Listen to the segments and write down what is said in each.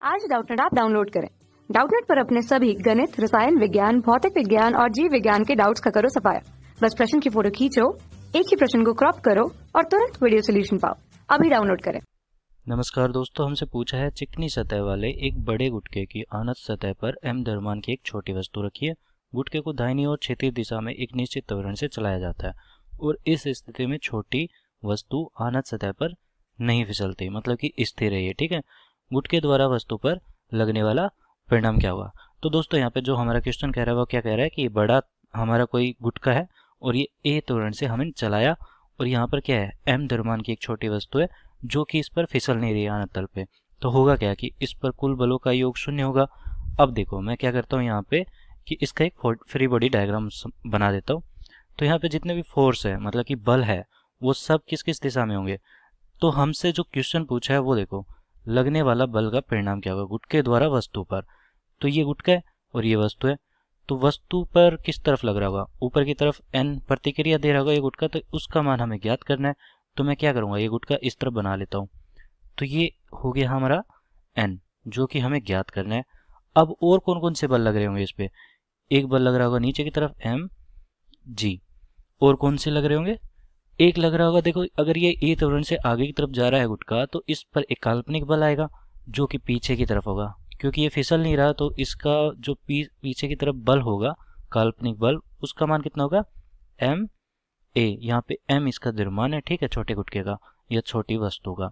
आज Doubtnut app download करें। Doubtnut पर अपने सभी गणित, रसायन विज्ञान, भौतिक विज्ञान और जीव विज्ञान के डाउट्स का करो सफाया। बस प्रश्न की फोटो खींचो, एक ही प्रश्न को क्रॉप करो और तुरंत वीडियो सोल्यूशन पाओ। अभी डाउनलोड करें। नमस्कार दोस्तों, हमसे पूछा है चिकनी सतह वाले एक बड़े गुटके की अनंत सतह पर m द्रव्यमान की एक छोटी वस्तु रखी है। गुटके को दाहिनी और क्षैतिज दिशा में एक निश्चित त्वरण से चलाया जाता है और इस स्थिति में छोटी वस्तु अनंत सतह पर नहीं फिसलती, मतलब कि स्थिर है ये। ठीक है, गुटके द्वारा वस्तु पर लगने वाला परिणाम क्या होगा। तो दोस्तों यहाँ पे जो हमारा क्वेश्चन कह रहा है वो क्या कह रहा है कि बड़ा हमारा कोई गुटका है और ये a त्वरण से हमें चलाया और यहाँ पर क्या है, m द्रव्यमान की एक छोटी वस्तु है जो कि इस पर फिसल नहीं रही है अनंत तल पे। तो होगा क्या कि इस पर कुल बलों का योग शून्य होगा। अब देखो मैं क्या करता हूँ यहाँ पे कि इसका एक फ्री बॉडी डायग्राम बना देता हूँ। तो यहाँ पे जितने भी फोर्स है, मतलब कि बल है, वो सब किस किस दिशा में होंगे। तो हमसे जो क्वेश्चन पूछा है वो देखो, लगने वाला बल का परिणाम क्या होगा गुटके द्वारा वस्तु पर। तो ये गुटका है और ये वस्तु है, तो वस्तु पर किस तरफ लग रहा होगा, ऊपर की तरफ n प्रतिक्रिया दे रहा होगा ये गुटका, तो उसका मान हमें ज्ञात करना है। तो मैं क्या करूँगा, ये गुटका इस तरफ बना लेता हूँ। तो ये हो गया हमारा n जो कि हमें ज्ञात करना है। अब और कौन कौन से बल लग रहे होंगे इस पे, एक बल लग रहा होगा नीचे की तरफ m g, और कौन से लग रहे होंगे, एक लग रहा होगा, देखो अगर ये ए त्वरण से आगे की तरफ जा रहा है गुटका तो इस पर एक काल्पनिक बल आएगा जो कि पीछे की तरफ होगा, क्योंकि ये फिसल नहीं रहा। तो इसका जो पीछे की तरफ बल होगा, काल्पनिक बल, उसका मान कितना होगा, एम ए। यहाँ पे एम इसका द्रव्यमान है, ठीक है, छोटे गुटके का या छोटी वस्तु का।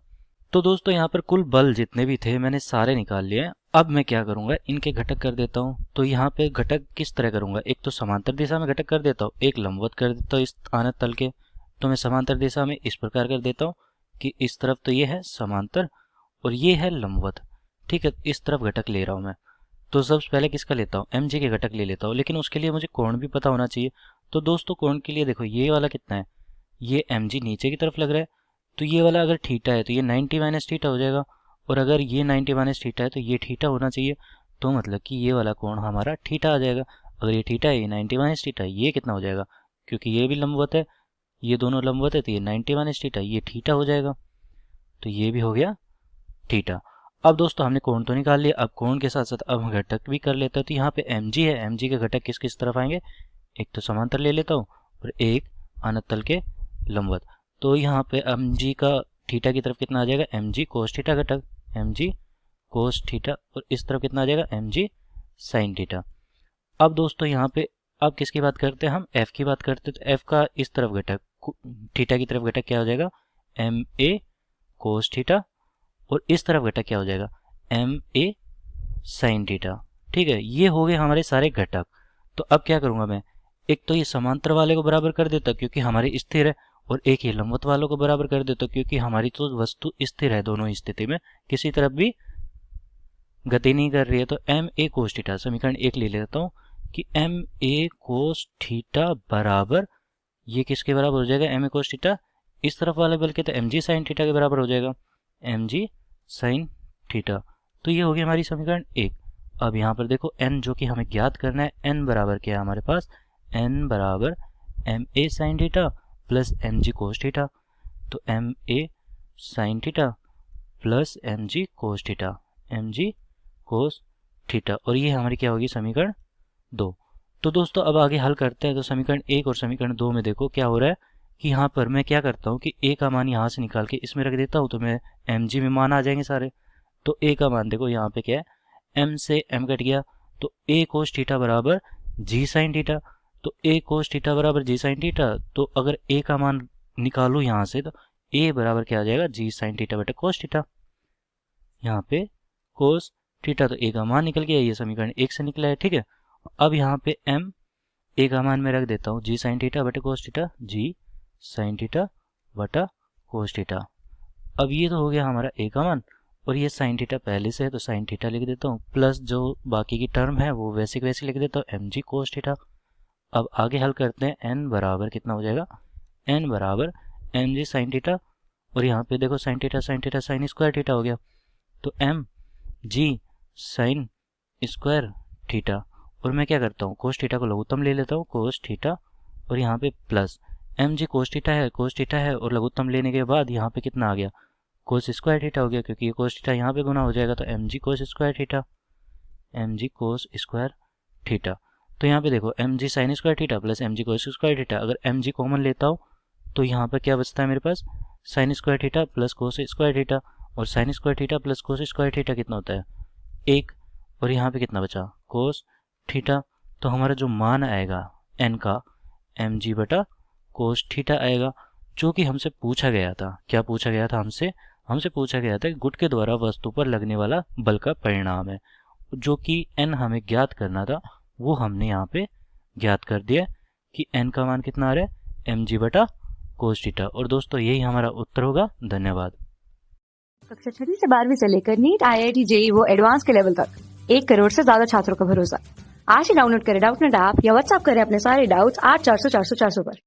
तो दोस्तों यहाँ पर कुल बल जितने भी थे मैंने सारे निकाल लिए हैं। अब मैं क्या करूंगा, इनके घटक कर देता हूँ। तो यहाँ पे घटक किस तरह करूंगा, एक तो समांतर दिशा में घटक कर देता हूँ, एक लंबवत कर देता हूँ इस अनंत तल के। तो मैं समांतर दिशा में इस प्रकार कर देता हूँ कि इस तरफ तो ये है समांतर और ये है लंबवत। ठीक है, इस तरफ घटक ले रहा हूँ मैं। तो सबसे पहले किसका लेता हूँ, एम जी के घटक ले लेता हूँ, लेकिन उसके लिए मुझे कोण भी पता होना चाहिए। तो दोस्तों कोण के लिए देखो ये वाला कितना है, ये एम जी नीचे की तरफ लग रहा है, तो ये वाला अगर थीटा है तो ये 90 माइनस थीटा हो जाएगा, और अगर ये 90 माइनस थीटा है तो ये थीटा होना चाहिए। तो मतलब कि ये वाला कोण हमारा थीटा आ जाएगा। अगर ये थीटा है, ये 90 माइनस थीटा, ये कितना हो जाएगा, क्योंकि ये भी लंबवत है, ये दोनों लंबवत है, तो ये 90 माइनस थीटा, ये थीटा हो जाएगा। तो ये भी हो गया थीटा। अब दोस्तों हमने कोण तो निकाल लिया, अब कोण के साथ साथ अब हम घटक भी कर लेते हैं। तो यहाँ पे mg है, mg के घटक किस किस तरफ आएंगे, एक तो समांतर ले लेता हूँ और एक अनंत तल के लंबवत। तो यहाँ पे mg का थीटा की तरफ कितना आ जाएगा, mg कोस थीटा घटक, mg कोस थीटा, और इस तरफ कितना आ जाएगा, mg साइन थीटा। अब दोस्तों यहाँ पे अब किसकी बात करते हैं, हम f की बात करते हैं। तो f का इस तरफ घटक थीटा की तरफ घटक क्या हो जाएगा, एम ए कोस थीटा, और इस तरफ घटक क्या हो जाएगा, एम ए साइन थीटा। ठीक है, ये हो गए हमारे सारे घटक। तो अब क्या करूंगा मैं, एक तो ये समांतर वाले को बराबर कर देता क्योंकि हमारी स्थिर है, और एक ये लंबवत वालों को बराबर कर देता क्योंकि हमारी तो वस्तु स्थिर है, दोनों स्थिति में किसी तरफ भी गति नहीं कर रही है। तो एम ए कोस थीटा, समीकरण एक ले लेता हूँ कि एम ए कोस थीटा बराबर, ये किसके बराबर हो जाएगा, एम ए कोस थीटा, इस तरफ वाले बल के तो एम जी साइन थीटा के बराबर हो जाएगा, एम जी साइन थीटा। तो ये हो गया हमारी समीकरण एक। अब यहाँ पर देखो n जो कि हमें ज्ञात करना है, n बराबर क्या है हमारे पास, n बराबर m a sine theta plus M G cos theta. तो m a sine theta plus M G cos theta, m ji cos theta, और ये हमारी क्या होगी, समीकरण दो। तो दोस्तों अब आगे हल करते हैं। तो समीकरण एक और समीकरण दो में देखो क्या हो रहा है कि यहाँ पर मैं क्या करता हूँ कि a का मान यहाँ से निकाल के इसमें रख देता हूँ, तो मैं mg में मान आ जाएंगे सारे। तो a का मान देखो यहाँ पे क्या है, m से m कट गया, तो a कोस थीटा बराबर g साइन थीटा। तो a कोस थीटा बराबर g साइन थीटा, तो अगर a का मान निकालूँ यहाँ से तो a बराबर क्या आ जाएगा, g साइन थीटा बटे कोस थीटा। यहाँ पे कोस थीटा, तो a का मान निकल गया, ये समीकरण एक से निकला है। ठीक है, अब यहाँ पे m a का मान मैं रख देता हूँ g साइन थीटा बटे cos theta, g sine theta बटा कोस थीटा। अब ये तो हो गया हमारा a का मान, और ये साइन थीटा पहले से है तो साइन थीटा लिख देता हूँ, प्लस जो बाकी की टर्म है वो वैसे वैसे लिख देता हूँ, एम जी कोस थीटा। अब आगे हल करते हैं, n बराबर कितना हो जाएगा, n बराबर एम जी साइन थीटा, और यहाँ पे देखो sine theta sine square theta हो गया, तो M G sine square theta. और मैं क्या करता हूँ, कोस थीटा को लघुत्तम ले लेता हूँ, कोस थीटा, और यहाँ पे plus M G cos theta है और लघुत्तम लेने के बाद यहाँ पे कितना आ गया, कोस स्क्वायर थीटा हो गया, क्योंकि ये कोस थीटा यहाँ पे गुना हो जाएगा, तो M G cos square theta, m जी कोस स्क्वायर थीटा। तो यहाँ पे देखो एम जी sine square theta plus M G cos square theta, अगर एम जी कॉमन लेता हूँ तो यहाँ पर क्या बचता है मेरे पास, sine square theta plus cos square theta, और sine square theta plus cos square theta कितना होता है 1, और यहाँ पे कितना बचा कोस थीटा। तो हमारा जो मान आएगा एन का एम जी बटा कोस थीटा आएगा, जो कि हमसे पूछा गया था। क्या पूछा गया था हमसे पूछा गया था कि गुटके द्वारा वस्तु पर लगने वाला बल का परिणाम है, जो कि एन हमें ज्ञात करना था, वो हमने यहाँ पे ज्ञात कर दिया कि एन का मान कितना आ रहा है एम जी बटा कोस थीटा। और दोस्तों यही हमारा उत्तर होगा। धन्यवाद। कक्षा 6 से 12वीं से लेकर नीट, IIT, JEE वो एडवांस के लेवल तक 1 करोड़ से ज्यादा छात्रों का भरोसा। आज ही डाउनलोड करें डाउटनेट ऐप या व्हाट्सएप करें अपने सारे डाउट्स 8400 400 400 पर।